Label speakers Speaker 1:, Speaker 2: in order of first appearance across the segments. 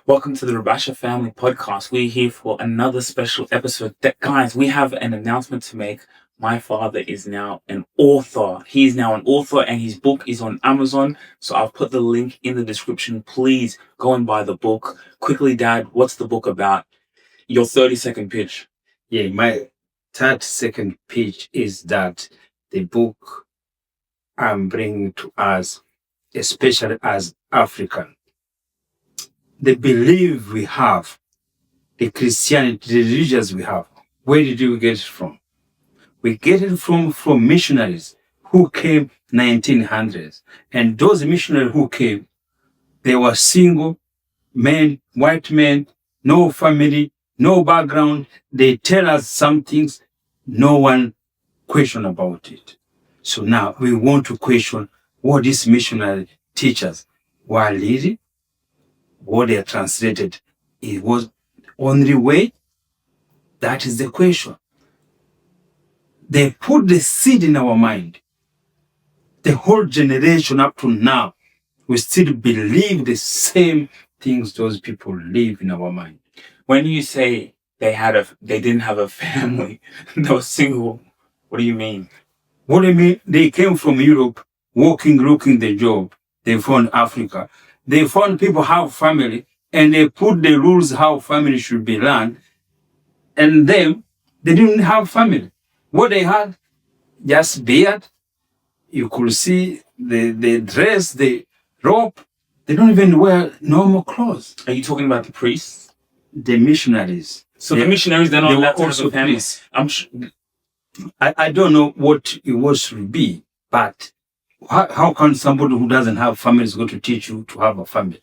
Speaker 1: Welcome to the Rubasha Family Podcast. We're here for another special episode. Guys, we have an announcement to make. My father is now an author. He is now an author and his book is on Amazon. So I've put the link in the description. Please go and buy the book. Quickly, Dad, what's the book about? Your 30-second pitch.
Speaker 2: Yeah, my 30-second pitch is that the book I'm bringing to us, especially as African, the belief we have, the Christianity, the religions we have, where did we get it from? We get it from missionaries who came 1900s. And those missionaries who came, they were single men, white men, no family, no background. They tell us some things, no one question about it. So now we want to question what these missionary teachers were leading, what they are translated. It was the only way. That is the question. They put the seed in our mind. The whole generation up to now, we still believe the same things those people live in our mind.
Speaker 1: When you say they didn't have a family, they were single, what do you mean?
Speaker 2: What do you mean? They came from Europe, working, looking the job. They found Africa. They found people have family, and they put the rules how family should be run. And them, they didn't have family. What they had, just beard. You could see the dress, the robe. They don't even wear normal clothes.
Speaker 1: Are you talking about the priests?
Speaker 2: The missionaries.
Speaker 1: So the missionaries, they're not allowed to have a family?
Speaker 2: Priests. I don't know what it was to be, but how can somebody who doesn't have family is going to teach you to have a family?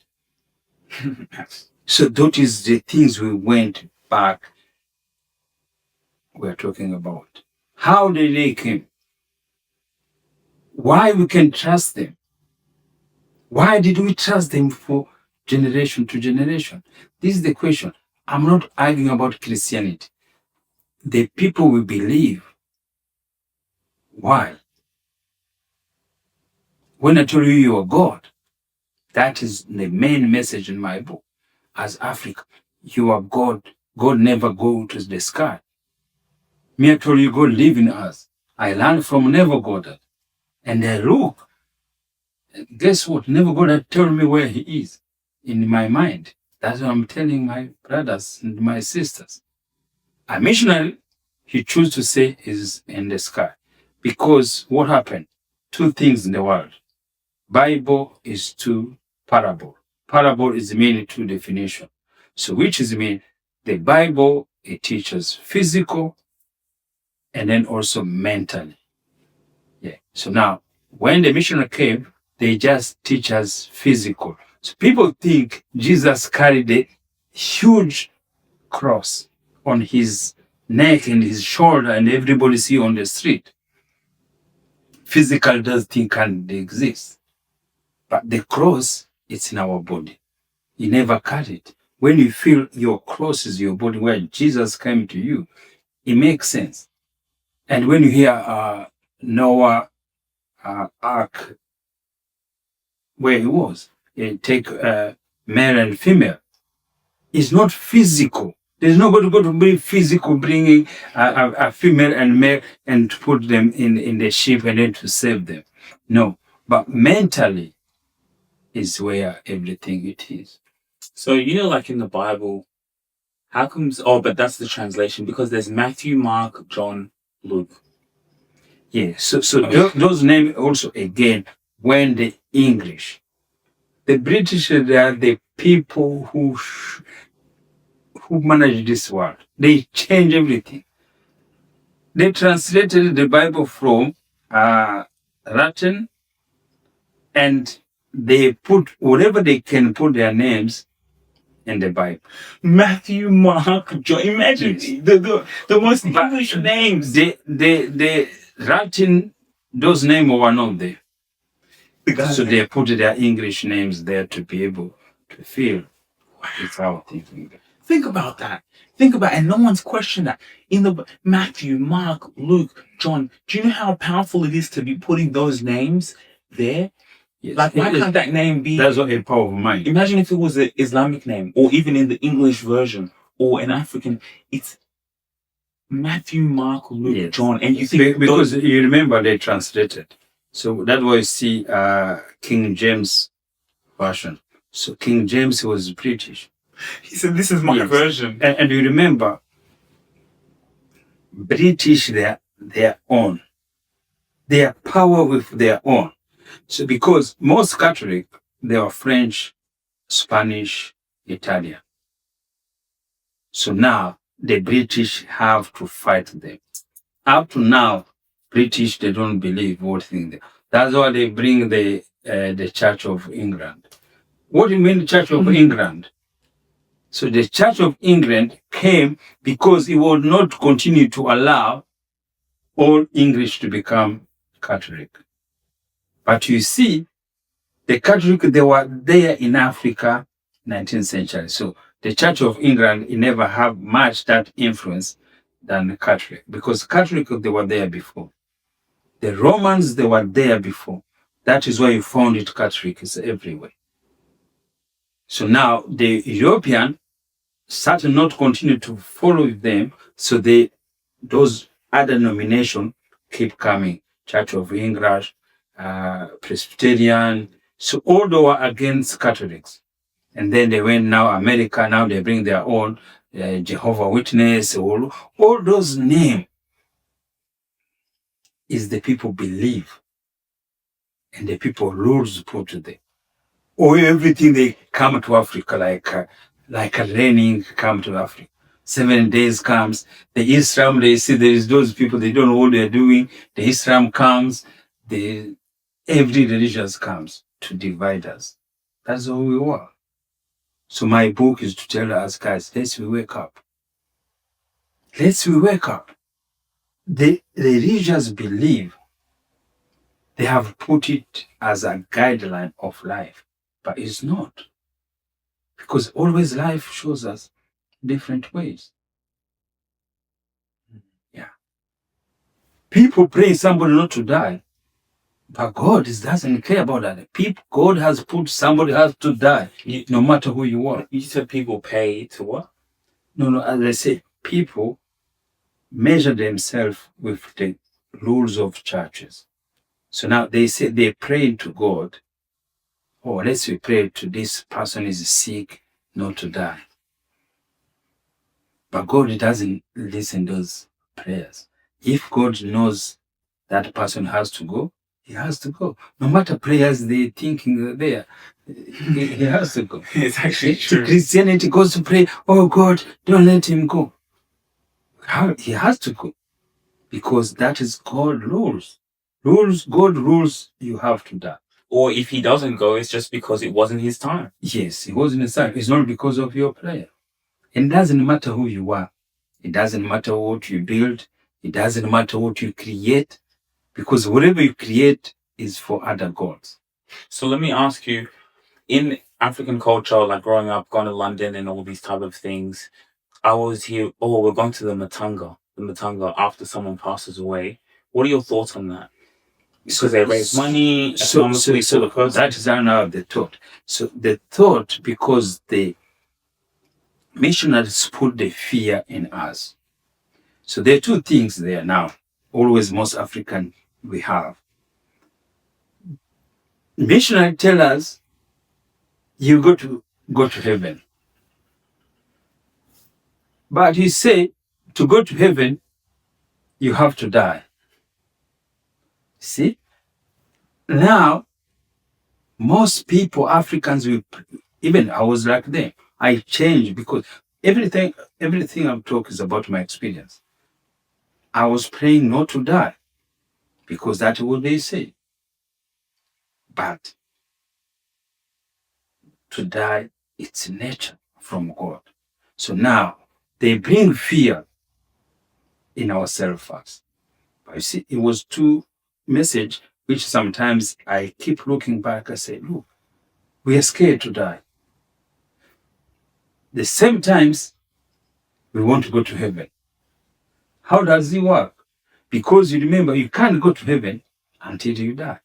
Speaker 2: So that is the things we went back. We're talking about. How did they come? Why we can trust them? Why did we trust them for generation to generation? This is the question. I'm not arguing about Christianity. The people we believe. Why? When I tell you you are God, that is the main message in my book. As Africa, you are God. God never go to the sky. Me, I told you God live in us. I learned from never God. And I look. Guess what? Never God tell me where he is in my mind. That's what I'm telling my brothers and my sisters. A missionary, he choose to say is in the sky. Because what happened? Two things in the world. Bible is two parable. Parable is meaning two definition. So which is mean the Bible, it teaches physical and then also mentally. Yeah. So now when the missionary came, they just teach us physical. So people think Jesus carried a huge cross on his neck and his shoulder and everybody see on the street. Physical does think can exist. But the cross, it's in our body. You never cut it. When you feel your cross is your body, where Jesus came to you, it makes sense. And when you hear Noah ark, where he was, take male and female, it's not physical. There's nobody going to be physical bringing a female and male and to put them in the ship and then to save them. No, but mentally is where everything it is.
Speaker 1: So, like in the Bible, how comes... Oh, but that's the translation, because there's Matthew, Mark, John, Luke.
Speaker 2: Yeah, so those names also, again, when the English, the British, they are the people who manage this world. They change everything. They translated the Bible from Latin, and they put whatever they can put their names in the Bible.
Speaker 1: Matthew, Mark, John. Imagine the most English names.
Speaker 2: The Latin, those names were not there. So they put their English names there to be able to feel it's our thinking.
Speaker 1: Think about that. And no one's questioned that. In the Matthew, Mark, Luke, John, do you know how powerful it is to be putting those names there?
Speaker 2: Yes.
Speaker 1: Like, why can't that name be?
Speaker 2: That's what a power of mind.
Speaker 1: Imagine if it was an Islamic name, or even in the English version, or an African. It's Matthew, Mark, Luke,
Speaker 2: Yes.
Speaker 1: John, and you think
Speaker 2: because you remember they translated. So that's why you see King James version. So King James was British.
Speaker 1: He said, "This is my version."
Speaker 2: And you remember, British their own. Their power with their own. So because most Catholic, they are French, Spanish, Italian. So now the British have to fight them. Up to now, British, they don't believe what thing. That's why they bring the Church of England. What do you mean the Church of England? So the Church of England came because it would not continue to allow all English to become Catholic. But you see, the Catholic, they were there in Africa, 19th century. So the Church of England, it never have much that influence than the Catholic. Because Catholic, they were there before. The Romans, they were there before. That is why you found it Catholic is everywhere. So now the European started not continue to follow them. So those other denominations keep coming. Church of England, Presbyterian. So all they were against Catholics. And then they went now America, now they bring their own Jehovah Witness, all those names is the people believe. And the people rules put to them. Or everything they come to Africa like a learning come to Africa. 7 days comes, the Islam, they see there is those people, they don't know what they're doing. The Islam comes, every religion comes to divide us. That's all we were. So my book is to tell us, guys, let's wake up. Let's wake up. The religious believe they have put it as a guideline of life, but it's not. Because always life shows us different ways. Yeah. People pray somebody not to die, but God doesn't care about that. God has put somebody has to die, no matter who you are.
Speaker 1: You said people pay to what?
Speaker 2: No, as I say, people measure themselves with the rules of churches. So now they say they pray to God. Oh, let's pray to this person is sick, not to die. But God doesn't listen to those prayers. If God knows that person has to go, he has to go. No matter prayers they thinking there, he has to go.
Speaker 1: It's actually true.
Speaker 2: Christianity goes to pray, oh God, don't let him go. He has to go. Because that is God's rules. God rules, you have to die.
Speaker 1: Or if he doesn't go, it's just because it wasn't his time.
Speaker 2: Yes, it wasn't his time. It's not because of your prayer. And it doesn't matter who you are. It doesn't matter what you build. It doesn't matter what you create. Because whatever you create is for other gods.
Speaker 1: So let me ask you, in African culture, like growing up, going to London and all these type of things, I always hear, oh, we're going to the matanga after someone passes away. What are your thoughts on that? Because they raise money,
Speaker 2: so
Speaker 1: the person.
Speaker 2: That is now the thought. So the thought, because the missionaries put the fear in us. So there are two things there now. Always most African we have. Missionaries tell us, you got to go to heaven. But he say, to go to heaven, you have to die. See? Now, most people, Africans, even I was like them. I changed because everything I'm talking is about my experience. I was praying not to die because that's what they say. But to die, it's nature from God. So now they bring fear in ourselves first. But you see, it was two messages which sometimes I keep looking back and say, look, we are scared to die. The same times we want to go to heaven. How does it work? Because you remember, you can't go to heaven until you die.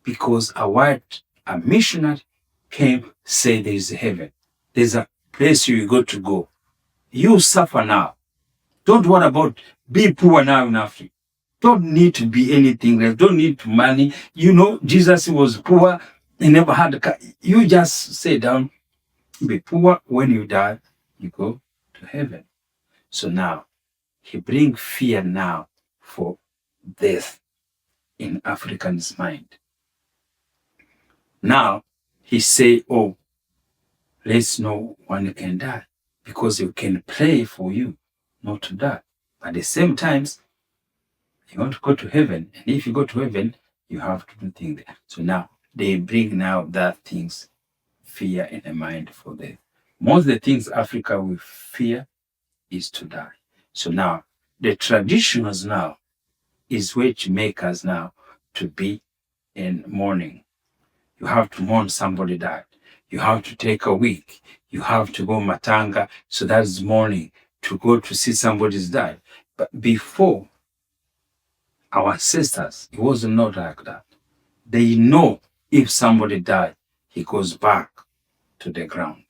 Speaker 2: Because a word A missionary came, say there is heaven. There's a place you got to go. You suffer now. Don't worry about be poor now in Africa. Don't need to be anything else. Don't need money. You know, Jesus was poor. He never had a car. You just sit down, be poor. When you die, you go to heaven. So now, he brings fear now for death in African's mind. Now, he say, oh, let's no one can die because you can pray for you not to die. At the same time, you want to go to heaven. And if you go to heaven, you have to do things there. So now, they bring now that things, fear in the mind for death. Most of the things Africa will fear is to die. So now, the traditions now is which make us now to be in mourning. You have to mourn somebody died. You have to take a week. You have to go matanga. So that's mourning, to go to see somebody's died. But before, our ancestors, it was not like that. They know if somebody died, he goes back to the ground.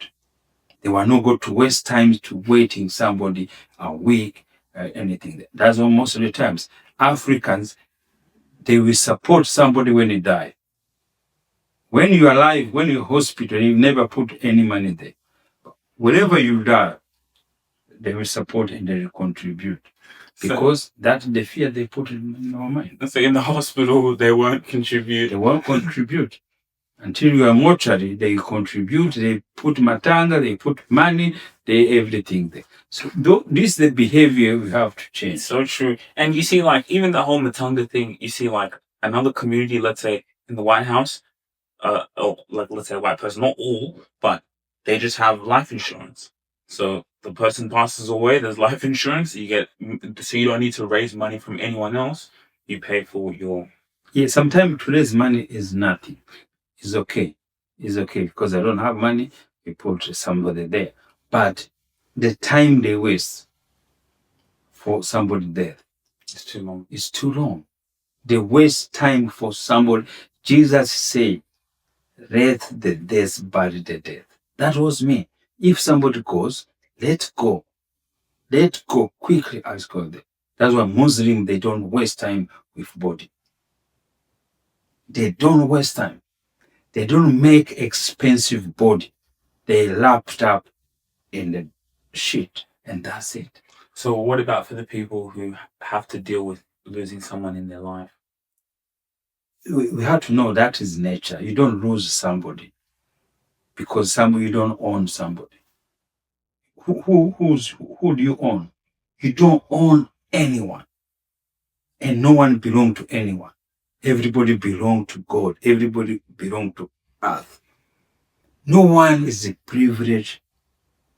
Speaker 2: They were not going to waste time to waiting somebody a week, anything. That's why most of the times Africans, they will support somebody when he died. When you're alive, when you're hospital, you never put any money there. Wherever you die, they will support and they will contribute. Because that's the fear they put in our mind.
Speaker 1: So in the hospital, they won't contribute.
Speaker 2: They won't contribute. Until you are mortuary, they contribute, they put matanga, they put money, they everything there. So this is the behavior we have to change.
Speaker 1: So true. And you see, like, even the whole matanga thing, you see, like, another community, let's say, in the White House, or like, let's say a white person, not all, but they just have life insurance. So the person passes away, there's life insurance, you get, so you don't need to raise money from anyone else. You pay for your...
Speaker 2: Yeah, sometimes to raise money is nothing. It's okay. It's okay because I don't have money, we put somebody there. But the time they waste for somebody dead,
Speaker 1: it's too long.
Speaker 2: It's too long. They waste time for somebody. Jesus said, let the death bury the dead. That was me. If somebody goes, let go. Let go quickly as God there. That's why Muslims, they don't waste time with body. They don't waste time. They don't make expensive body. They lapped up in the shit, and that's it.
Speaker 1: So what about for the people who have to deal with losing someone in their life?
Speaker 2: We have to know that is nature. You don't lose somebody because you don't own somebody. Who do you own? You don't own anyone, and no one belongs to anyone. Everybody belongs to God. Everybody belongs to earth. No one is a privilege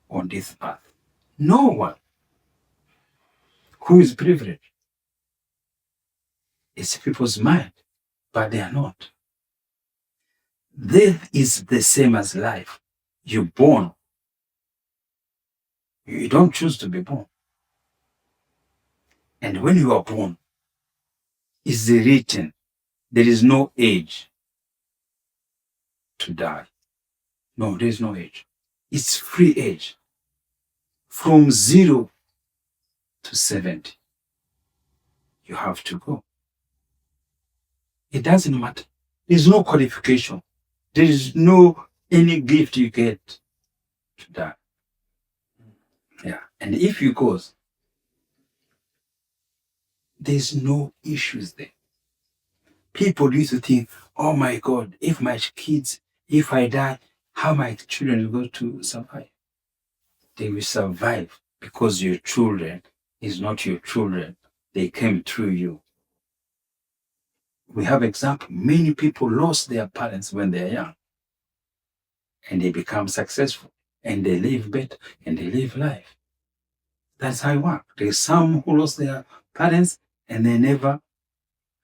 Speaker 2: on this earth. No one. Who is privileged? It's people's mind, but they are not. Death is the same as life. You're born. You don't choose to be born. And when you are born, it's written, there is no age to die. No, there is no age. It's free age. From 0 to 70, you have to go. It doesn't matter. There's no qualification. There is no any gift you get to die. Yeah. And if you go, there's no issues there. People used to think, oh my God, if my kids, if I die, how my children will go to survive? They will survive because your children is not your children. They came through you. We have example. Many people lost their parents when they're young. And they become successful. And they live better. And they live life. That's how it works. There's some who lost their parents and they never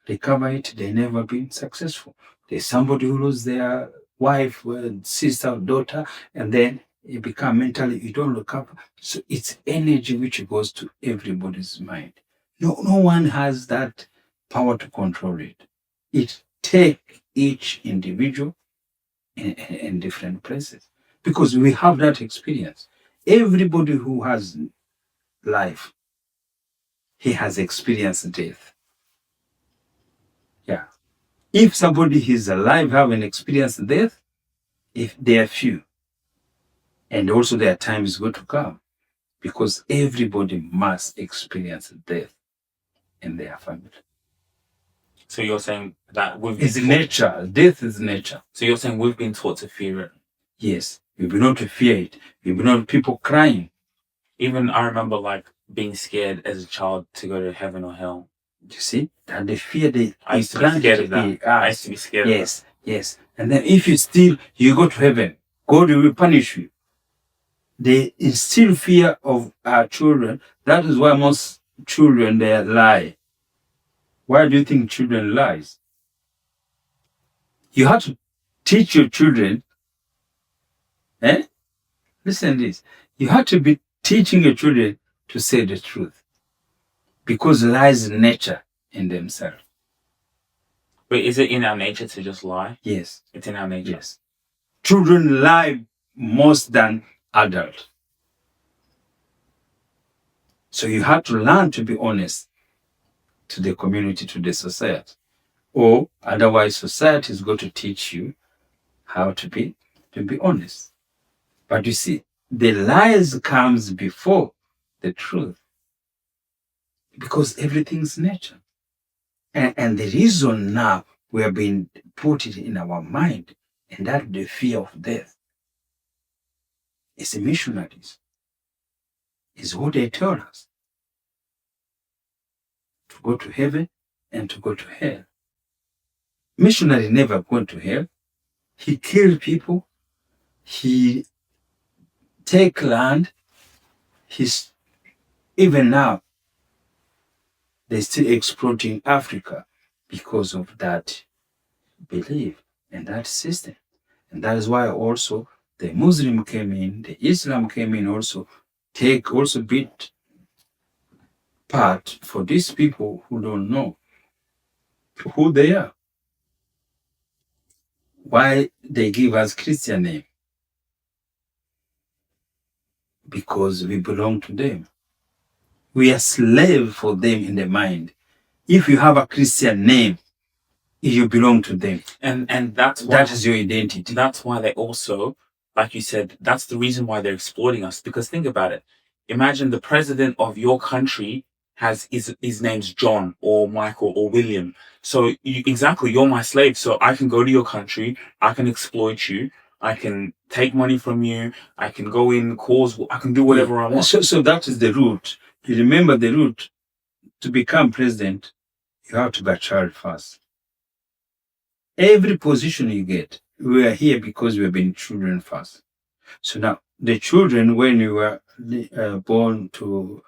Speaker 2: recover it. They never been successful. There's somebody who lost their wife, sister, daughter, and then you become mentally, you don't recover. So it's energy which goes to everybody's mind. No one has that power to control it. It takes each individual in different places. Because we have that experience. Everybody who has life, he has experienced death. Yeah. If somebody is alive having experienced death, if they are few, and also their time is going to come, because everybody must experience death in their family.
Speaker 1: So you're saying that
Speaker 2: It's nature. Death is nature.
Speaker 1: So you're saying we've been taught to fear it?
Speaker 2: Yes. You've been known to fear it. You've been known people crying.
Speaker 1: Even I remember like being scared as a child to go to heaven or hell.
Speaker 2: You see? That the fear they
Speaker 1: I used to be scared of that. I used to be scared of that.
Speaker 2: Yes. And then if you go to heaven, God will punish you. They instill fear of our children. That is why most children, they lie. Why do you think children lies? You have to teach your children. Listen to this. You have to be teaching your children to say the truth. Because lies nature in themselves.
Speaker 1: But is it in our nature to just lie?
Speaker 2: Yes.
Speaker 1: It's in our nature.
Speaker 2: Yes. Children lie more than adults. So you have to learn to be honest to the community, to the society. Or otherwise society is going to teach you how to be honest. But you see, the lies comes before the truth. Because everything's nature. And the reason now we have been put it in our mind, and that the fear of death is the missionaries. Is what they tell us. To go to heaven and to go to hell. Missionary never went to hell. He killed people. He take land. Even now, they're still exploiting Africa because of that belief and that system. And that is why also the Muslim came in, the Islam came in also, take also bit part for these people who don't know who they are. Why they give us Christian name? Because we belong to them. We are slave for them in the mind. If you have a Christian name, you belong to them.
Speaker 1: And that's why,
Speaker 2: that is your identity.
Speaker 1: That's why they also, like you said, that's the reason why they're exploiting us. Because think about it. Imagine the president of your country has his name's John or Michael or William. So you're my slave. So I can go to your country. I can exploit you. I can take money from you. I can go in, I can do whatever I want.
Speaker 2: So that is the route. You remember the route. To become president, you have to be a child first. Every position you get, we are here because we have been children first. So now, the children, when you were born to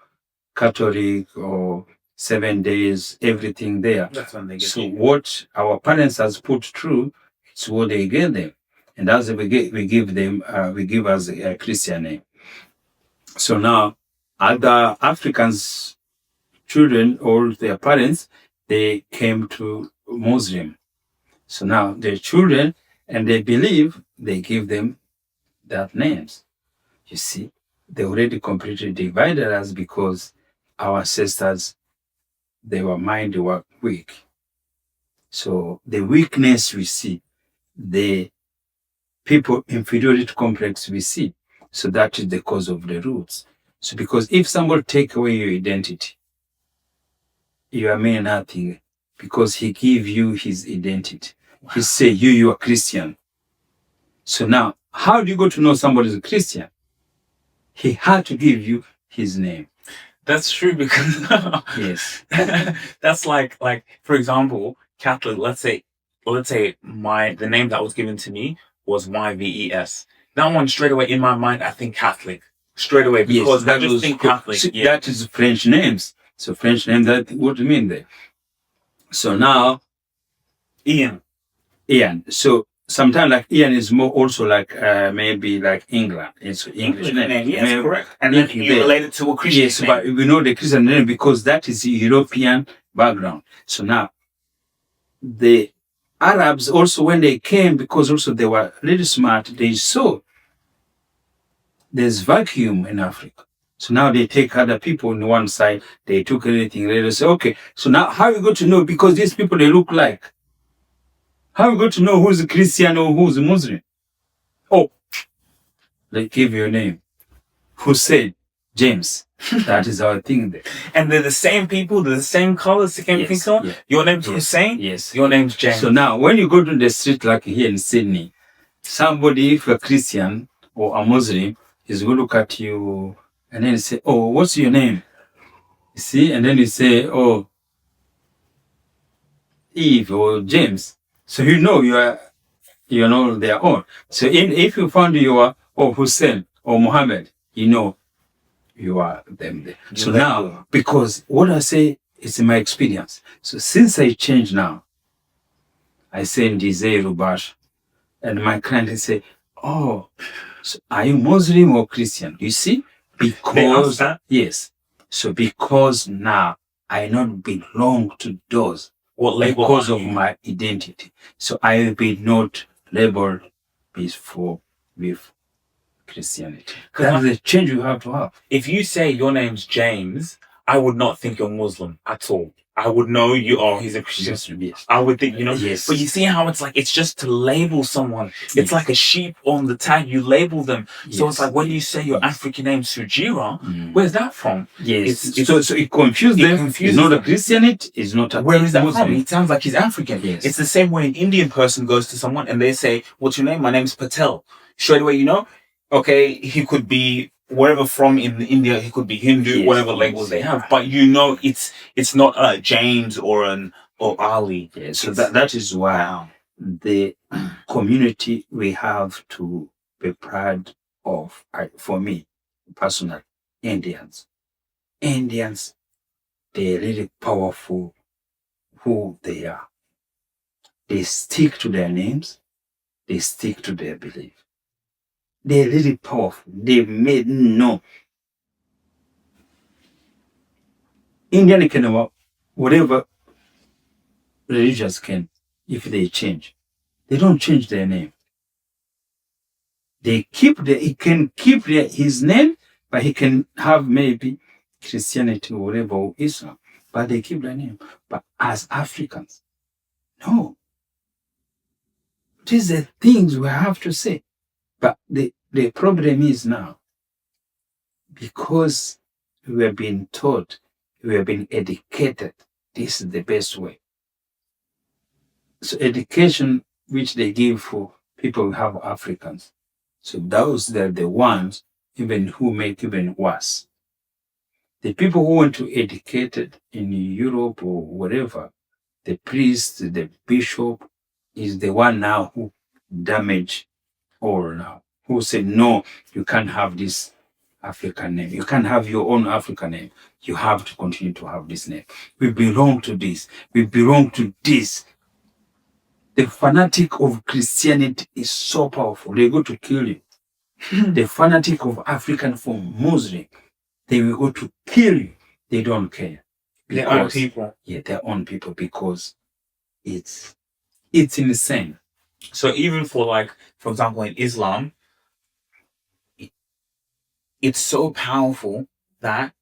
Speaker 2: Catholic or 7 days, everything there.
Speaker 1: That's when they get
Speaker 2: so you. What our parents has put through, it's what they get them. And as we give them, we give us a Christian name. So now, other Africans, children or their parents, they came to Muslim. So now their children, and they believe, they give them that names. You see, they already completely divided us because our ancestors, their mind were weak. So the weakness we see, the people inferiority complex we see. So that is the cause of the roots. So because if somebody take away your identity, you are mean nothing because he give you his identity. Wow. He say you are Christian. So now, how do you go to know somebody is a Christian? He had to give you his name.
Speaker 1: That's true because
Speaker 2: yes,
Speaker 1: that's like for example, Catholic. Let's say the name that was given to me was YVES. That one straight away in my mind, I think Catholic straight away because I just think Catholic.
Speaker 2: So that is French names. So French name, that what do you mean there? So now, Ian. So sometimes like Ian is more also like maybe like England. It's English name.
Speaker 1: Yes, maybe, correct. And then you related to a Christian
Speaker 2: yes,
Speaker 1: name.
Speaker 2: But we know the Christian name because that is European background. So now, the Arabs also, when they came, because also they were really smart, they saw there's vacuum in Africa. So now they take other people on one side, they took anything, they say, okay, so now how are we going to know? Because these people, they look like. How are we going to know who's a Christian or who's a Muslim? Oh, they give you a name. Hussein, James. That is our thing there.
Speaker 1: And they're the same people, they're the same colors, the same color. Yeah. Your name's Hussein?
Speaker 2: Yes.
Speaker 1: Your name's James.
Speaker 2: So now, when you go to the street like here in Sydney, somebody, if a Christian or a Muslim, is going to look at you and then say, oh, what's your name? You see? And then you say, oh, Eve or James. So you know you know their own. So if you found you are Hussein or Muhammad, you know you are them there. So now, because what I say is in my experience. So since I changed now, I send Dizay Rubasha, and my client say, oh, so are you Muslim or Christian? You see? Because, yes. So because now I not belong to those. What label? Because of my identity. So I will be not labeled with Christianity. That's the change you have to have.
Speaker 1: If you say your name's James, I would not think you're Muslim at all. I would know you are. He's a Christian.
Speaker 2: Yes.
Speaker 1: I would think,
Speaker 2: Yes.
Speaker 1: But you see how it's like, it's just to label someone. It's like a sheep on the tag. You label them. Yes. So it's like when you say your African name, Sujira, where's that from?
Speaker 2: Yes. So it confused them. It's not a Christianity. It's not a
Speaker 1: Where is that from? It sounds like he's African.
Speaker 2: Yes.
Speaker 1: It's the same way an Indian person goes to someone and they say, what's your name? My name's Patel. Straight away, okay, he could be wherever from in India, he could be Hindu, yes, whatever labels they have, but it's not James or Ali.
Speaker 2: Yes, so that is why the community we have to be proud of. For me, personally, Indians, they're really powerful who they are. They stick to their names, they stick to their belief. They're really powerful. They made no. Indian can whatever religions can, if they change. They don't change their name. He can keep his name, but he can have maybe Christianity or whatever, or Islam, but they keep their name. But as Africans, no. These are things we have to say. But the problem is now, because we have been taught, we have been educated, this is the best way. So education, which they give for people who have Africans. So those are the ones even who make even worse. The people who want to educated in Europe or whatever, the priest, the bishop, is the one now who damage all now. Who say, no, you can't have this African name. You can't have your own African name. You have to continue to have this name. We belong to this. We belong to this. The fanatic of Christianity is so powerful. They go to kill you. The fanatic of African for Muslim, they will go to kill you. They don't care.
Speaker 1: Their own people.
Speaker 2: Yeah, their own people, because it's insane.
Speaker 1: So even for example, in Islam, it's so powerful that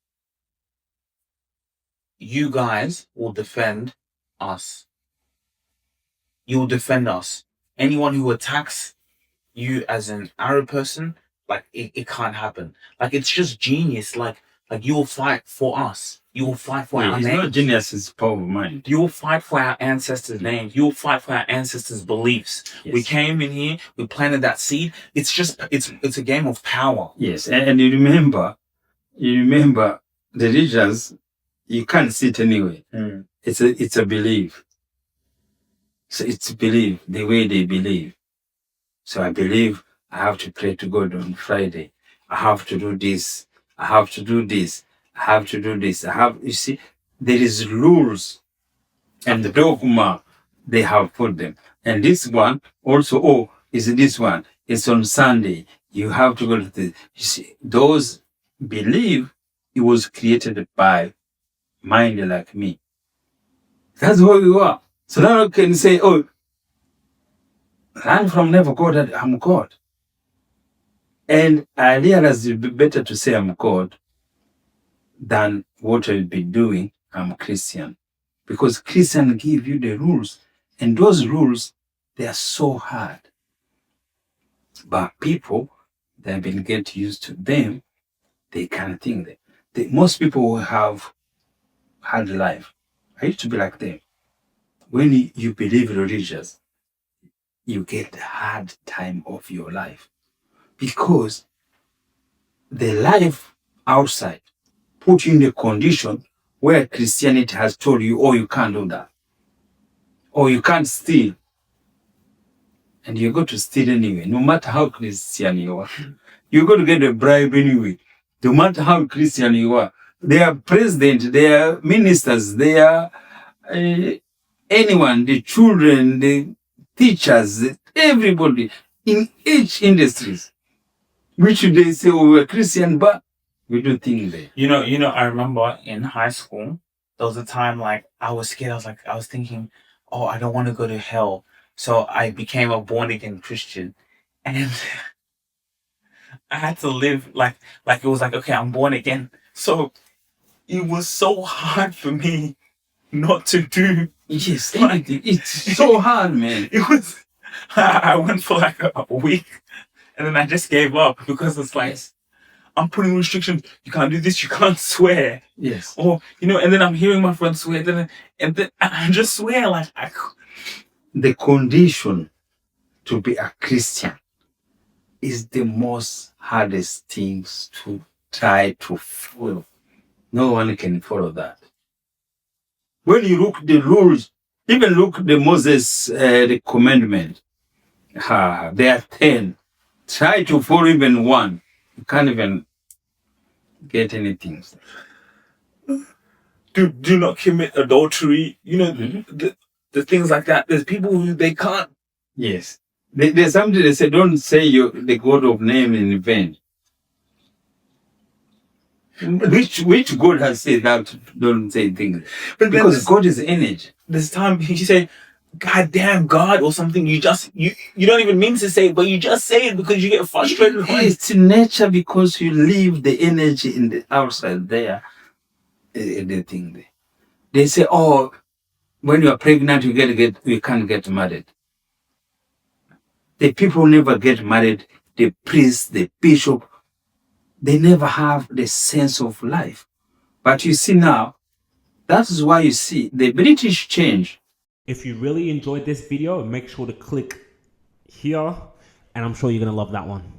Speaker 1: you guys will defend us. You will defend us. Anyone who attacks you as an Arab person, it can't happen. It's just genius. You will fight for us. You will fight for our names.
Speaker 2: It's not genius, it's power of mind.
Speaker 1: You will fight for our ancestors' names. You will fight for our ancestors' beliefs. Yes. We came in here, we planted that seed. It's a game of power.
Speaker 2: Yes, and you remember the religions, you can't sit anyway. It's a belief. So it's belief, the way they believe. So I believe I have to pray to God on Friday. I have to do this. I have to do this. I have to do this. You see, there is rules and the dogma they have put them. And this one also, is this one? It's on Sunday. You have to go to this. You see, those believe it was created by mind like me. That's what we are. So now I can say, Learn from never God that I'm God. And I realize it'd be better to say I'm God than what I'll be doing, I'm Christian. Because Christian give you the rules. And those rules, they are so hard. But people, they've been get used to them. They can't think that. Most people who have hard life. I used to be like them. When you believe religious, you get the hard time of your life. Because the life outside put you in a condition where Christianity has told you, oh, you can't do that. Or you can't steal. And you go to steal anyway, no matter how Christian you are. You're going to get a bribe anyway, no matter how Christian you are. They are president, they are ministers, they are anyone, the children, the teachers, everybody in each industries. Which they say, oh, we're Christian, but we do think that.
Speaker 1: I remember in high school, there was a time like I was scared. I was thinking, oh, I don't want to go to hell. So I became a born again Christian. And I had to live like it was like, okay, I'm born again. So it was so hard for me not to do.
Speaker 2: Yes, anything. It's so hard, man.
Speaker 1: It was, I went for like a week and then I just gave up because it's like, I'm putting restrictions. You can't do this. You can't swear.
Speaker 2: Yes.
Speaker 1: Or, and then I'm hearing my friends swear. And then I just swear like
Speaker 2: the condition to be a Christian is the most hardest things to try to follow. No one can follow that. When you look the rules, even look the Moses the commandment, there are 10. Try to follow even one. You can't even get anything.
Speaker 1: Do not commit adultery. The things like that. There's people who they can't.
Speaker 2: Yes. There's something they say, don't say the God of name in vain. Which God has said that don't say things? Because God is energy.
Speaker 1: There's time you say, God damn God or something. You don't even mean to say it, but you just say it because you get frustrated.
Speaker 2: It's nature because you leave the energy in the outside there. The thing there. They say, oh, when you are pregnant, you can't get married. The people never get married. The priest, the bishop, they never have the sense of life. But you see now, that is why you see the British change.
Speaker 3: If you really enjoyed this video, make sure to click here, and I'm sure you're going to love that one.